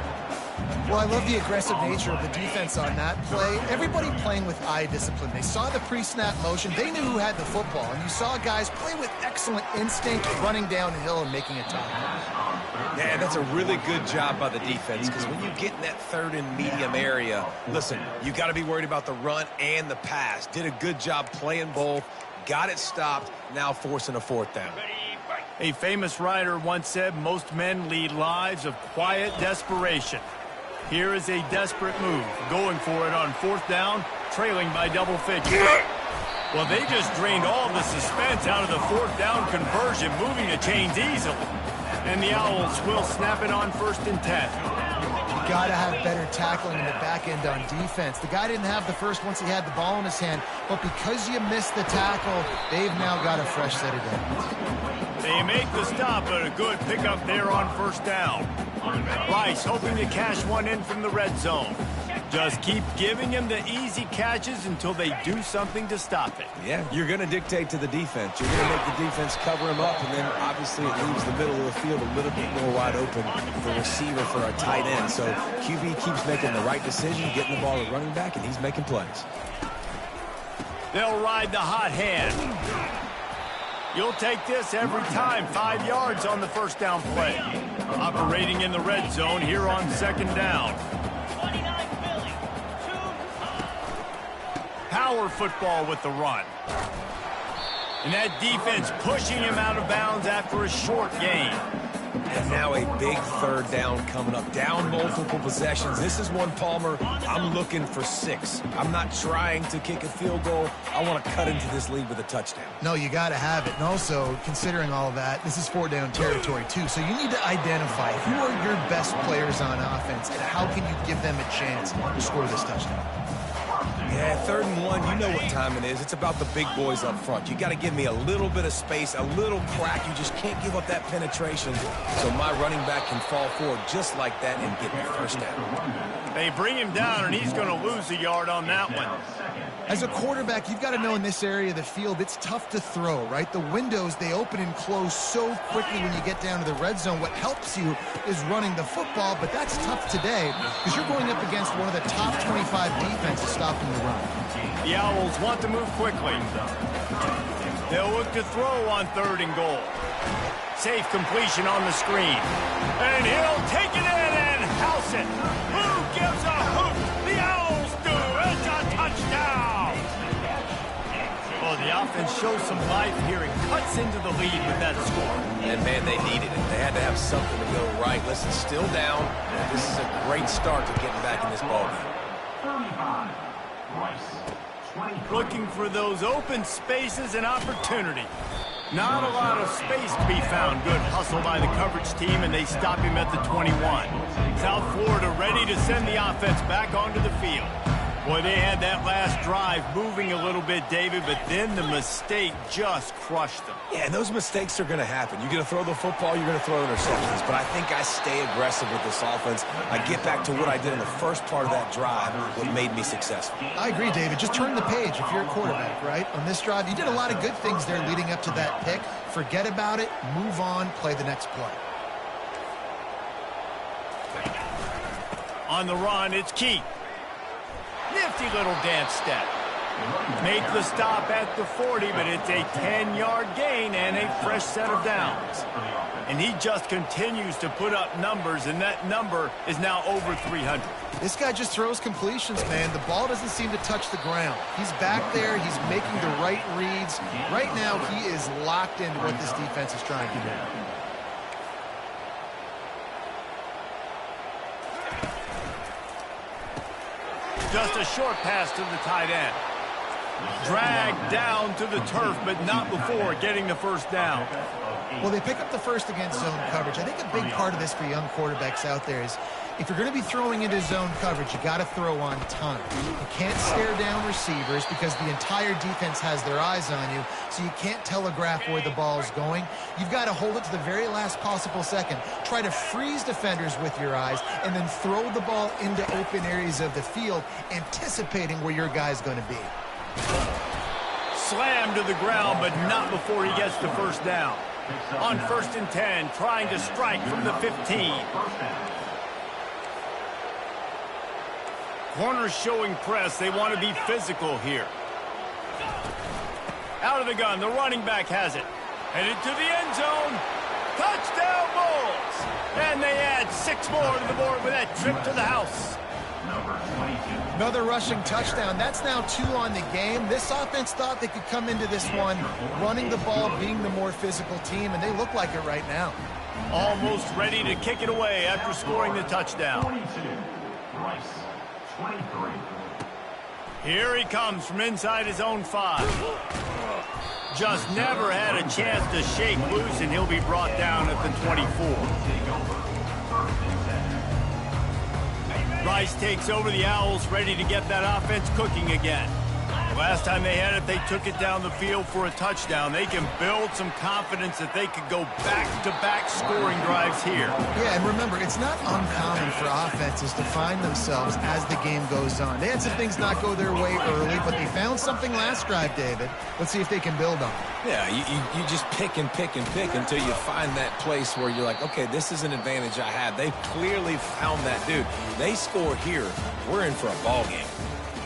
Well, I love the aggressive nature of the defense on that play. Everybody playing with eye discipline. They saw the pre-snap motion. They knew who had the football. And you saw guys play with excellent instinct, running downhill and making a tackle. Yeah, that's a really good job by the defense because when you get in that third and medium area, listen, you got to be worried about the run and the pass. Did a good job playing both, got it stopped, now forcing a fourth down. A famous writer once said, most men lead lives of quiet desperation. Here is a desperate move, going for it on fourth down, trailing by double figures. Well, they just drained all the suspense out of the fourth down conversion, moving the chains easily. And the Owls will snap it on 1st and 10. You got to have better tackling in the back end on defense. The guy didn't have the first once he had the ball in his hand, but because you missed the tackle, they've now got a fresh set of downs. They make the stop, but a good pickup there on first down. Rice hoping to cash one in from the red zone. Just keep giving him the easy catches until they do something to stop it. Yeah, you're going to dictate to the defense. You're going to make the defense cover him up, and then obviously it leaves the middle of the field a little bit more wide open for receiver for a tight end. So QB keeps making the right decision, getting the ball to running back, and he's making plays. They'll ride the hot hand. You'll take this every time. 5 yards on the first down play. Operating in the red zone here on second down. Power football with the run. And that defense pushing him out of bounds after a short gain. And now a big third down coming up. Down multiple possessions. This is one, Palmer, I'm looking for 6. I'm not trying to kick a field goal. I want to cut into this lead with a touchdown. No, you got to have it. And also, considering all of that, this is 4-down territory, too. So you need to identify who are your best players on offense and how can you give them a chance to score this touchdown. Yeah, 3rd and 1, you know what time it is. It's about the big boys up front. You got to give me a little bit of space, a little crack. You just can't give up that penetration. So my running back can fall forward just like that and get the first down. They bring him down, and he's going to lose a yard on that one. As a quarterback, you've got to know in this area of the field, it's tough to throw, right? The windows, they open and close so quickly when you get down to the red zone. What helps you is running the football, but that's tough today because you're going up against one of the top 25 defenses stopping the run. The Owls want to move quickly. They'll look to throw on 3rd and goal. Safe completion on the screen. And he'll take it in and house it. Who gives a hoot? The Owls do. It's a touchdown. Well, the offense shows some life here and cuts into the lead with that score. And, man, they needed it. They had to have something to go right. Listen, still down. This is a great start to getting back in this ballgame. 35. Rice. 23. Looking for those open spaces and opportunity. Not a lot of space to be found. Good hustle by the coverage team, and they stop him at the 21. South Florida ready to send the offense back onto the field. Boy, they had that last drive moving a little bit, David, but then the mistake just crushed them. Yeah, and those mistakes are going to happen. You're going to throw the football, you're going to throw interceptions. But I think I stay aggressive with this offense. I get back to what I did in the first part of that drive, what made me successful. I agree, David. Just turn the page if you're a quarterback, right? On this drive, you did a lot of good things there leading up to that pick. Forget about it, move on, play the next play. On the run, it's Keith. Nifty little dance step. Make the stop at the 40, but it's a 10-yard gain and a fresh set of downs. And he just continues to put up numbers, and that number is now over 300. This guy just throws completions, man. The ball doesn't seem to touch the ground. He's back there. He's making the right reads. Right now, he is locked into what this defense is trying to do. Just a short pass to the tight end. Dragged down to the turf, but not before getting the first down. Well, they pick up the first against zone coverage. I think a big part of this for young quarterbacks out there is if you're going to be throwing into zone coverage, you got to throw on time. You can't stare down receivers because the entire defense has their eyes on you, so you can't telegraph where the ball's going. You've got to hold it to the very last possible second. Try to freeze defenders with your eyes and then throw the ball into open areas of the field, anticipating where your guy's going to be. Slammed to the ground, but not before he gets the first down. On 1st and 10, trying to strike from the 15. Corners showing press. They want to be physical here. Out of the gun. The running back has it. Headed to the end zone. Touchdown Bulls. And they add 6 more to the board with that trip to the house. Another rushing touchdown. That's now 2 on the game. This offense thought they could come into this one running the ball, being the more physical team, and they look like it right now. Almost ready to kick it away after scoring the touchdown. 22. Rice. 23. Here he comes from inside his own 5. Just never had a chance to shake loose, and he'll be brought down at the 24. Rice takes over. The Owls ready to get that offense cooking again. Last time they had it, they took it down the field for a touchdown. They can build some confidence that they could go back-to-back scoring drives here. Yeah, and remember, it's not uncommon for offenses to find themselves as the game goes on. They had some things not go their way early, but they found something last drive, David. Let's see if they can build on it. Yeah, you just pick and pick and pick until you find that place where you're like, okay, this is an advantage I have. They clearly found that, dude. They score here, we're in for a ball game.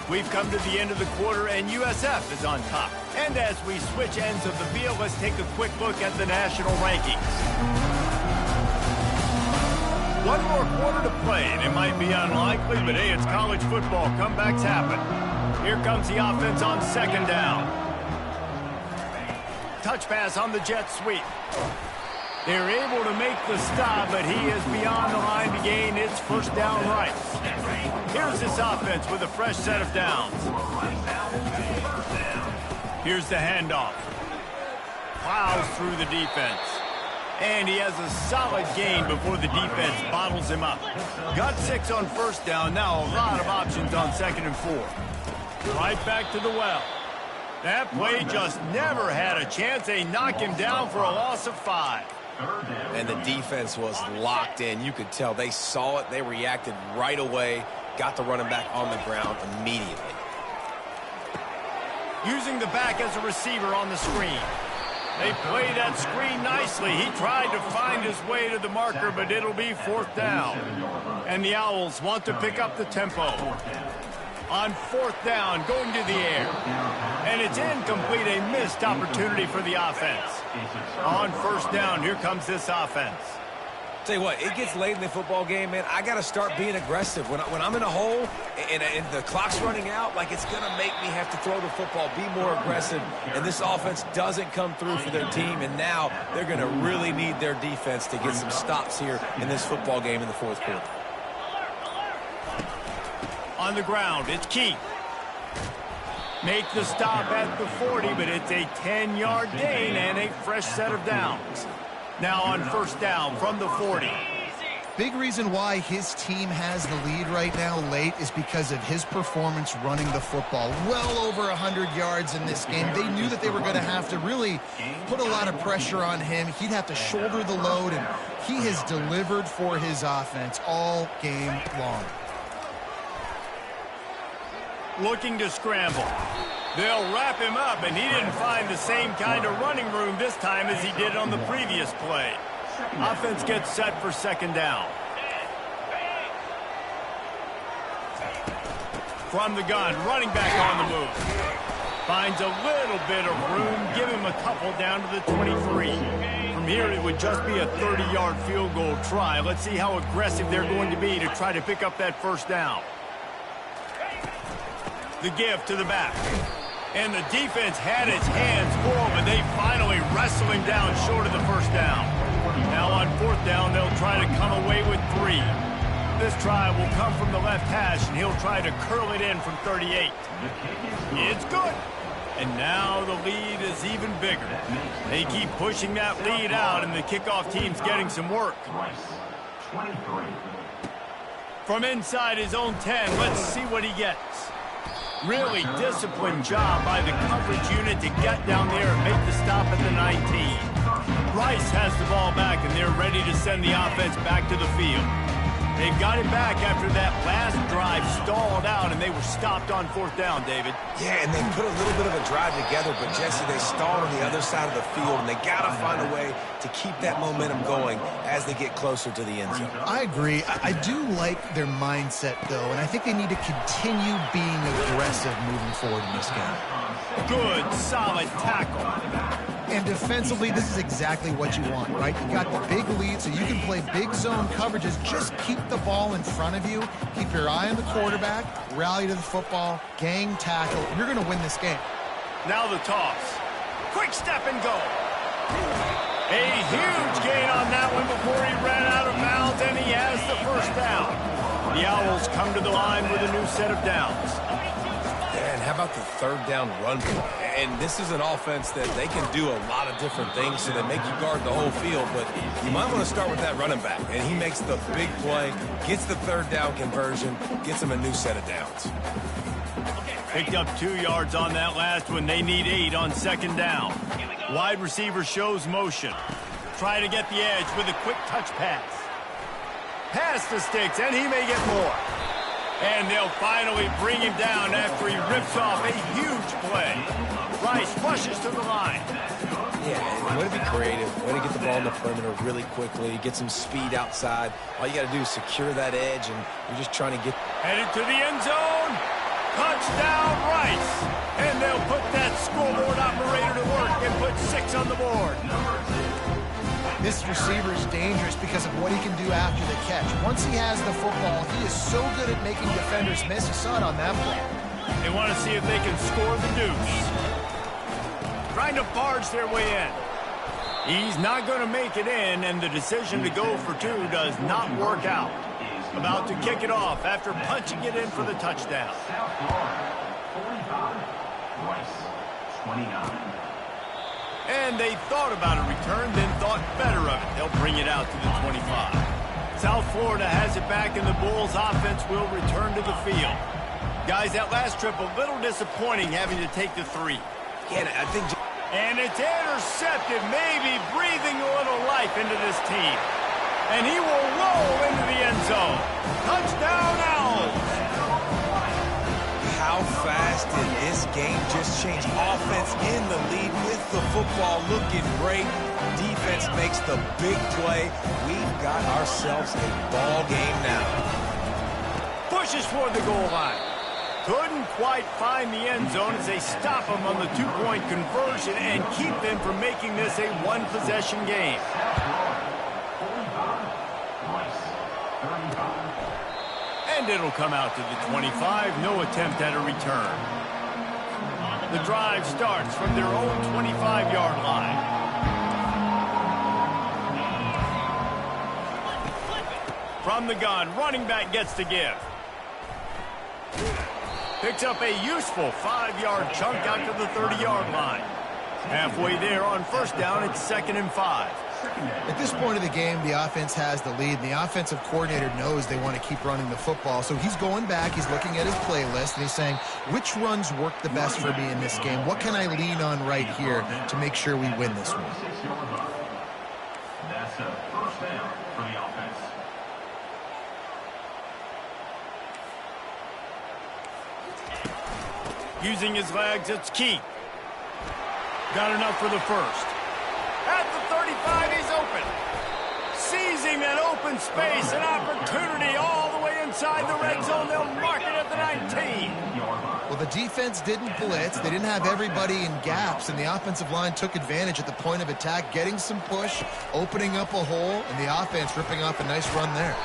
We've come to the end of the quarter, and USF is on top. And as we switch ends of the field, let's take a quick look at the national rankings. One more quarter to play, and it might be unlikely, but hey, it's college football. Comebacks happen. Here comes the offense on second down. Touch pass on the jet sweep. They're able to make the stop, but he is beyond the line to gain its first down right. Here's this offense with a fresh set of downs. Here's the handoff. Plows through the defense. And he has a solid gain before the defense bottles him up. Got 6 on first down. Now a lot of options on 2nd and 4. Right back to the well. That play just never had a chance. They knock him down for a loss of 5. And the defense was locked in. You could tell they saw it. They reacted right away. Got the running back on the ground immediately. Using the back as a receiver on the screen. They play that screen nicely. He tried to find his way to the marker, but it'll be 4th down. And the Owls want to pick up the tempo. On 4th down, going to the air. And it's incomplete, a missed opportunity for the offense. On 1st down, here comes this offense. Tell you what, it gets late in the football game, man. I got to start being aggressive. When I'm in a hole and the clock's running out, like it's going to make me have to throw the football, be more aggressive. And this offense doesn't come through for their team, and now they're going to really need their defense to get some stops here in this football game in the 4th quarter. On the ground, it's Keith. Make the stop at the 40, but it's a 10-yard gain and a fresh set of downs. Now on 1st down from the 40. Big reason why his team has the lead right now late is because of his performance running the football. Well over 100 yards in this game. They knew that they were going to have to really put a lot of pressure on him. He'd have to shoulder the load, and he has delivered for his offense all game long. Looking to scramble. They'll wrap him up, and he didn't find the same kind of running room this time as he did on the previous play. Offense gets set for 2nd down. From the gun, running back on the move. Finds a little bit of room, give him a couple down to the 23. From here, it would just be a 30-yard field goal try. Let's see how aggressive they're going to be to try to pick up that 1st down. The give to the back. And the defense had its hands full, but they finally wrestle him down short of the 1st down. Now on 4th down, they'll try to come away with 3. This try will come from the left hash, and he'll try to curl it in from 38. It's good. And now the lead is even bigger. They keep pushing that lead out, and the kickoff team's getting some work. From inside his own 10, let's see what he gets. Really disciplined job by the coverage unit to get down there and make the stop at the 19. Rice has the ball back, and they're ready to send the offense back to the field. They've got it back after that last drive stalled out, and they were stopped on 4th down, David. Yeah, and they put a little bit of a drive together, but, Jesse, they stalled on the other side of the field, and they got to find a way to keep that momentum going as they get closer to the end zone. I agree. I do like their mindset, though, and I think they need to continue being aggressive moving forward in this game. Good, solid tackle. And defensively, this is exactly what you want, right? You got the big lead, so you can play big zone coverages. Just keep the ball in front of you. Keep your eye on the quarterback. Rally to the football. Gang tackle. You're going to win this game. Now the toss. Quick step and go. A huge gain on that one before he ran out of bounds, and he has the 1st down. The Owls come to the line with a new set of downs. And how about the 3rd down run play? And this is an offense that they can do a lot of different things, so they make you guard the whole field, but you might want to start with that running back. And he makes the big play, gets the 3rd down conversion, gets him a new set of downs. Picked up 2 yards on that last one. They need 8 on second down. Wide receiver shows motion. Try to get the edge with a quick touch pass. Pass the sticks, and he may get more. And they'll finally bring him down after he rips off a huge play. Rice rushes to the line. Yeah, way to be creative. Way to get the ball in the perimeter really quickly. Get some speed outside. All you got to do is secure that edge, and you're just trying to get... Headed to the end zone. Touchdown, Rice. And they'll put that scoreboard operator to work and put 6 on the board. This receiver is dangerous because of what he can do after the catch. Once he has the football, he is so good at making defenders miss. You saw it on that play. They want to see if they can score the deuce. Trying to barge their way in. He's not going to make it in, and the decision to go for 2 does not work out. About to kick it off after punching it in for the touchdown. South Florida, 45. Rice, 29. And they thought about a return, then thought better of it. They'll bring it out to the 25. South Florida has it back, and the Bulls offense will return to the field. Guys, that last trip a little disappointing having to take the 3. Yeah, I think... And it's intercepted, maybe breathing a little life into this team. And he will roll into the end zone. Touchdown, Owls! How fast did this game just change? Offense in the lead with the football looking great. Defense makes the big play. We've got ourselves a ball game now. Pushes toward the goal line. Couldn't quite find the end zone as they stop him on the 2-point conversion and keep them from making this a one-possession game. And it'll come out to the 25. No attempt at a return. The drive starts from their own 25-yard line. From the gun, running back gets to give. Picks up a useful 5-yard chunk out to the 30-yard line. Halfway there on first down, it's 2nd and 5. At this point of the game, the offense has the lead, and the offensive coordinator knows they want to keep running the football. So he's going back, he's looking at his playlist, and he's saying, which runs work the best for me in this game? What can I lean on right here to make sure we win this one? That's a first down for the offense. Using his legs, it's Keith. Got enough for the first. At the 35, he's open. Seizing that open space, an opportunity all the way inside the red zone. They'll mark it at the 19. Well, the defense didn't blitz. They didn't have everybody in gaps, and the offensive line took advantage at the point of attack, getting some push, opening up a hole, and the offense ripping off a nice run there.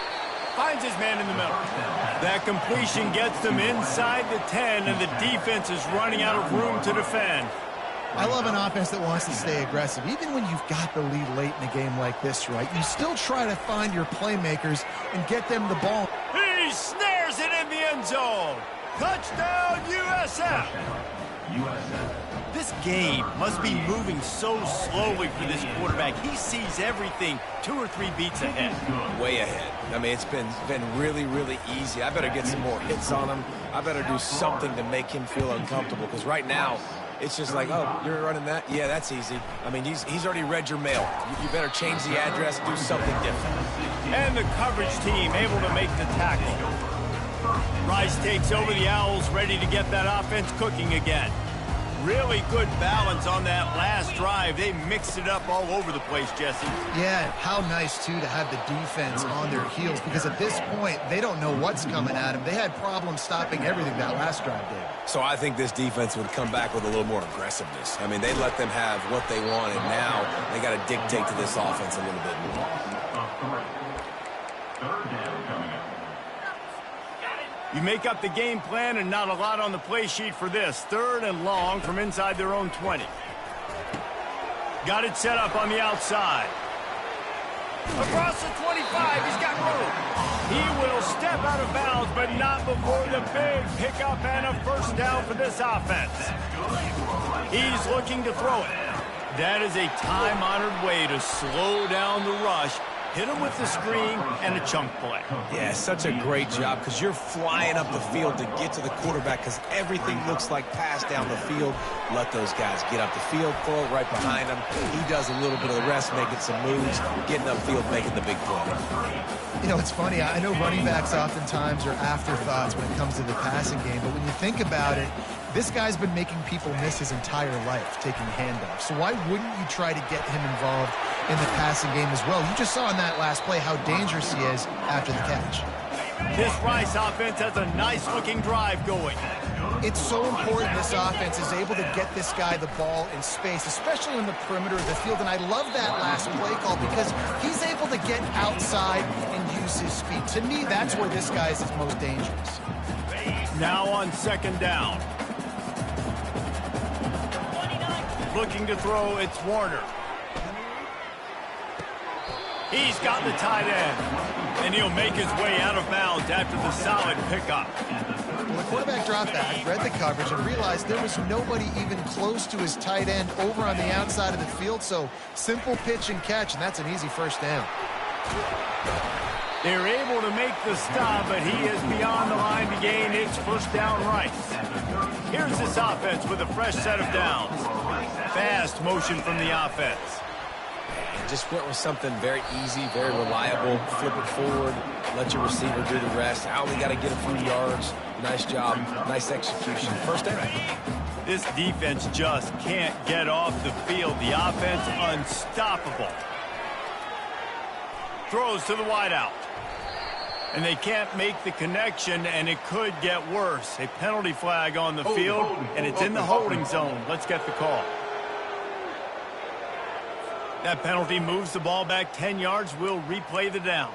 Finds his man in the middle. That completion gets them inside the 10, and the defense is running out of room to defend. I love an offense that wants to stay aggressive. Even when you've got the lead late in a game like this, right, you still try to find your playmakers and get them the ball. He snares it in the end zone. Touchdown, USF. This game must be moving so slowly for this quarterback. He sees everything 2 or 3 beats ahead. Way ahead. I mean, it's been really, really easy. I better get some more hits on him. I better do something to make him feel uncomfortable, because right now, it's just like, oh, you're running that? Yeah, that's easy. I mean, he's already read your mail. You better change the address, do something different. And the coverage team able to make the tackle. Rice takes over the Owls, ready to get that offense cooking again. Really good balance on that last drive. They mixed it up all over the place, Jesse. Yeah, how nice, too, to have the defense on their heels, because at this point, they don't know what's coming at them. They had problems stopping everything that last drive did. So I think this defense would come back with a little more aggressiveness. I mean, they let them have what they wanted. Now they got to dictate to this offense a little bit more. Third down coming up. You make up the game plan and not a lot on the play sheet for this. 3rd and long from inside their own 20. Got it set up on the outside. Across the 25, he's got room. He will step out of bounds, but not before the big pickup and a first down for this offense. He's looking to throw it. That is a time-honored way to slow down the rush. hit him with the screen and a chunk play. Yeah, such a great job because you're flying up the field to get to the quarterback because everything looks like pass down the field. Let those guys get up the field, throw it right behind him. He does a little bit of the rest, making some moves, getting upfield, making the big play. You know, it's funny. I know running backs oftentimes are afterthoughts when it comes to the passing game, but when you think about it, this guy's been making people miss his entire life taking handoffs. So why wouldn't you try to get him involved in the passing game as well? You just saw in that last play how dangerous he is after the catch. This Rice offense has a nice-looking drive going. It's so important this offense is able to get this guy the ball in space, especially on the perimeter of the field. And I love that last play call because he's able to get outside and use his speed. To me, that's where this guy is his most dangerous. Now on second down. Looking to throw, it's Warner. He's got the tight end, and he'll make his way out of bounds after the solid pickup. Well, the quarterback dropped back, read the coverage, and realized there was nobody even close to his tight end over on the outside of the field, so simple pitch and catch, and that's an easy first down. They're able to make the stop, but he is beyond the line to gain its first down right. Here's this offense with a fresh set of downs. Fast motion from the offense. And just went with something very easy, very reliable. Flip it forward, let your receiver do the rest. I only got to get a few yards. Nice job, nice execution. First down. This defense just can't get off the field. The offense unstoppable. Throws to the wideout. And they can't make the connection, and it could get worse. A penalty flag on the field, and it's in the holding zone. Let's get the call. That penalty moves the ball back 10 yards. We'll replay the down.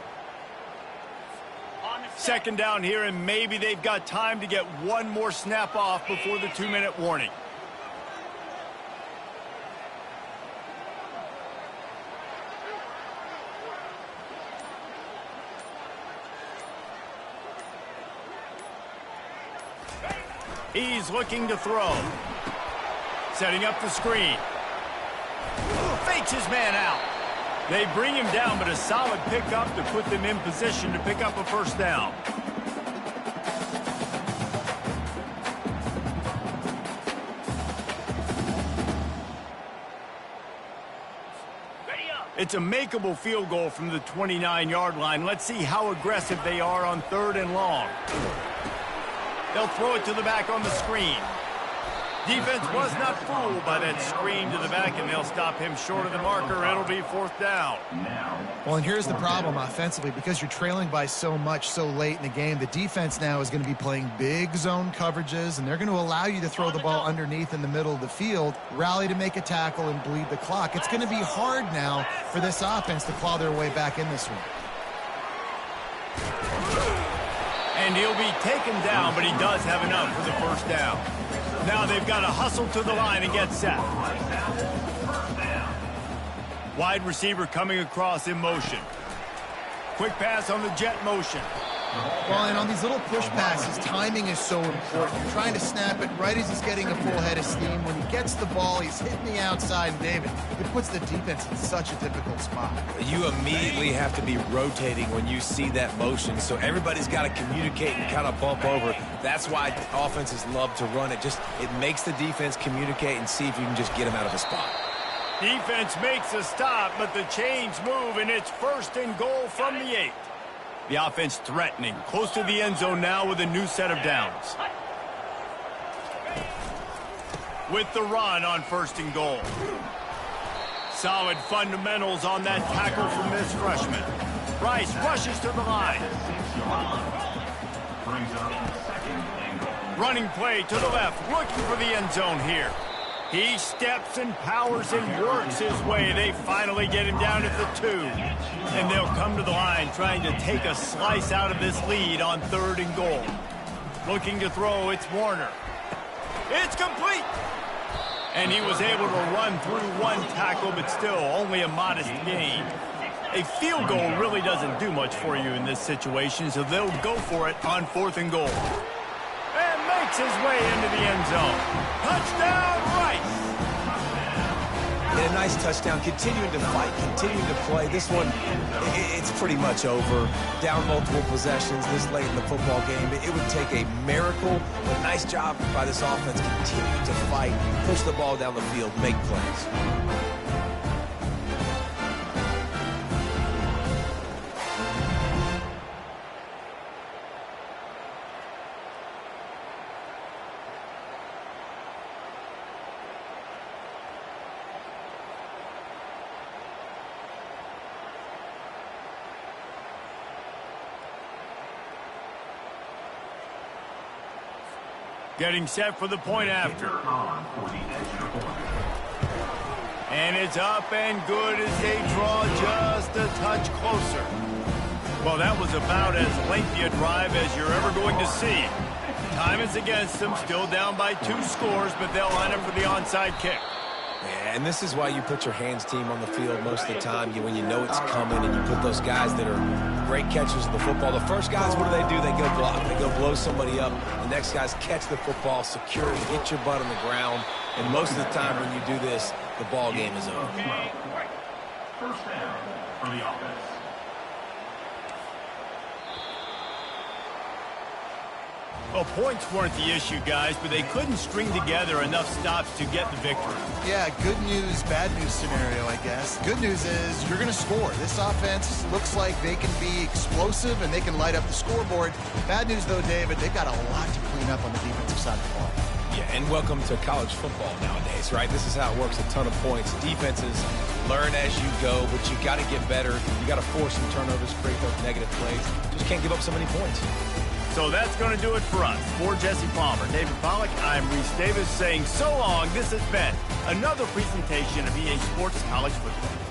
Second down here, and maybe they've got time to get one more snap off before the 2-minute warning. He's looking to throw. Setting up the screen. Fakes his man out. They bring him down, but a solid pickup to put them in position to pick up a first down. It's a makeable field goal from the 29-yard line. Let's see how aggressive they are on 3rd and long. They'll throw it to the back on the screen. Defense was not fooled by that screen to the back, and they'll stop him short of the marker. It'll be 4th down. Well, and here's the problem offensively. Because you're trailing by so much so late in the game, the defense now is going to be playing big zone coverages, and they're going to allow you to throw the ball underneath in the middle of the field, rally to make a tackle, and bleed the clock. It's going to be hard now for this offense to claw their way back in this one. And he'll be taken down, but he does have enough for the first down. Now they've got to hustle to the line and get set. Wide receiver coming across in motion. Quick pass on the jet motion. Well, and on these little push passes, timing is so important. You're trying to snap it right as he's getting a full head of steam. When he gets the ball, he's hitting the outside, and David, it puts the defense in such a difficult spot. You immediately have to be rotating when you see that motion, so everybody's got to communicate and kind of bump over. That's why offenses love to run it. It makes the defense communicate and see if you can just get him out of a spot. Defense makes a stop, but the chains move, and it's 1st and goal from the 8. The offense threatening, close to the end zone now with a new set of downs. With the run on 1st and goal. Solid fundamentals on that tackle from this freshman. Rice rushes to the line. Running play to the left, looking for the end zone here. He steps and powers and works his way. They finally get him down at the 2. And they'll come to the line trying to take a slice out of this lead on 3rd and goal. Looking to throw, it's Warner. It's complete! And he was able to run through one tackle, but still only a modest gain. A field goal really doesn't do much for you in this situation, so they'll go for it on 4th and goal. And makes his way into the end zone. Touchdown, Rice! And a nice touchdown, continuing to fight, continuing to play. This one, it's pretty much over. Down multiple possessions this late in the football game. It would take a miracle, but nice job by this offense. Continue to fight, push the ball down the field, make plays. Getting set for the point after. And it's up and good as they draw just a touch closer. Well, that was about as lengthy a drive as you're ever going to see. Time is against them, still down by 2 scores, but they'll line up for the onside kick. Yeah, and this is why you put your hands team on the field most of the time. When you know it's coming and you put those guys that are great catchers of the football. The first guys, what do? They go block. They go blow somebody up. The next guys catch the football, secure it, get your butt on the ground. And most of the time when you do this, the ball game is over. First down for the offense. Well, points weren't the issue, guys, but they couldn't string together enough stops to get the victory. Yeah, good news, bad news scenario, I guess. Good news is you're going to score. This offense looks like they can be explosive and they can light up the scoreboard. Bad news, though, David, they've got a lot to clean up on the defensive side of the ball. Yeah, and welcome to college football nowadays, right? This is how it works, a ton of points. Defenses learn as you go, but you got to get better. You got to force some turnovers, create those negative plays. Just can't give up so many points. So that's going to do it for us. For Jesse Palmer, David Pollack, I'm Reese Davis saying so long. This has been another presentation of EA Sports College Football.